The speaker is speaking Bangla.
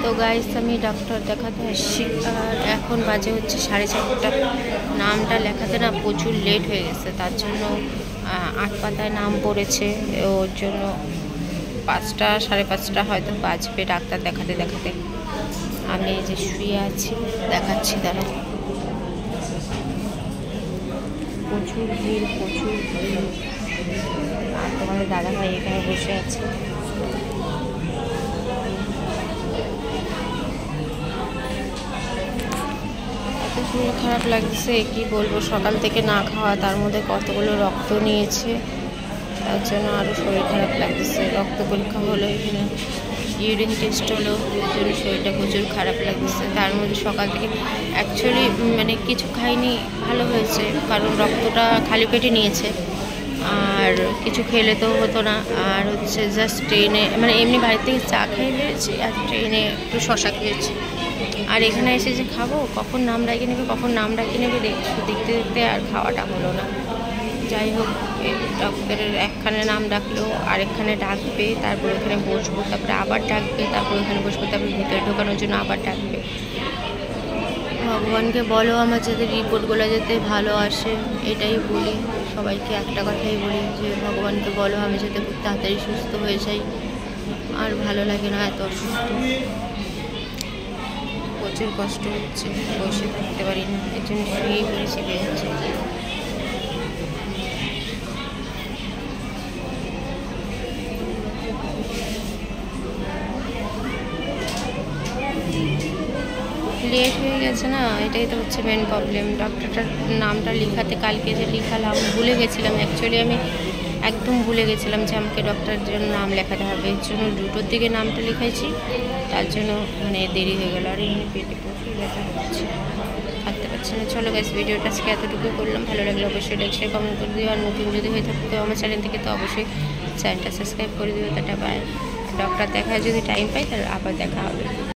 তো গাইস আমি ডাক্তার দেখাতে আসছি আর এখন বাজে হচ্ছে 4:30। নামটা লেখাতে না প্রচুর লেট হয়ে গেছে, তার জন্য 8 পাতায় নাম পড়েছে। ওর জন্য 5টা 5:30 হয়তো বাজবে ডাক্তার দেখাতে দেখাতে। আমি এই যে শুয়ে আছি, দেখাচ্ছি দাঁড়াও। প্রচুর ভিড় আর তোমাদের দাদাভাই এখানে বসে আছে। শরীর খারাপ লাগছে, কি বলবো, সকাল থেকে না খাওয়া, তার মধ্যে কতগুলো রক্ত নিয়েছে, তার জন্য আরও শরীর খারাপ লাগতেছে। রক্ত পরীক্ষা হলো, এখানে ইউরিন টেস্ট হলো, এর জন্য শরীরটা প্রচুর খারাপ লাগতেছে। তার মধ্যে সকাল থেকে অ্যাকচুয়ালি মানে কিছু খাইনি, ভালো হয়েছে, কারণ রক্তটা খালি পেটে নিয়েছে আর কিছু খেলে তো হতো না। আর হচ্ছে জাস্ট ট্রেনে মানে এমনি বাড়ি থেকে চা খেয়ে বেরিয়েছি আর ট্রেনে একটু শশা খেয়েছি। আর এখানে এসে যে খাবো, কখন নাম ডাকিয়ে নেবে দেখতে দেখতে আর খাওয়াটা হলো না। যাই হোক, ডক্টরের একখানে নাম ডাকলো, আরেকখানে ডাকবে, তারপর ওখানে বসবো, তারপরে আবার ডাকবে, তারপর ওখানে বসবো, তারপরে ভিতরে ঢোকানোর জন্য আবার ডাকবে। ভগবানকে বলো আমার যাতে রিপোর্টগুলো যাতে ভালো আসে, এটাই বলি সবাইকে, একটা কথাই বলি যে ভগবানকে বলো আমি যাতে খুব তাড়াতাড়ি সুস্থ হয়ে যাই। আর ভালো লাগে না এত অসুস্থ, প্রচুর কষ্ট হচ্ছে, বসে থাকতে পারি না, এর জন্য শুয়েই পড়েছি বেরোচ্ছে। লেট হয়ে গেছে না, এটাই তো হচ্ছে মেন প্রবলেম। ডক্টরটার নামটা লিখাতে কালকে যে লিখালাম ভুলে গেছিলাম, অ্যাকচুয়ালি আমি একদম ভুলে গেছিলাম যে আমাকে ডক্টরের জন্য নাম লেখাতে হবে। এর জন্য 2টোর দিকে নামটা লিখাইছি, তার জন্য মানে দেরি হয়ে গেল। আর এখানে পেটে প্রচুর ব্যথা হচ্ছে, থাকতে পারছি না। চলো গাইস, ভিডিওটা আজকে এতটুকুই করলাম। ভালো লাগলে অবশ্যই লাইক শেয়ার কমেন্ট করে দিও। আর নতুন যদি হয়ে থাকে তো আমার চ্যানেল থেকে তো অবশ্যই চ্যানেলটা সাবস্ক্রাইব করে দিও। Tata bye. ডক্টর দেখায় যদি টাইম পাই তাহলে আবার দেখা হবে।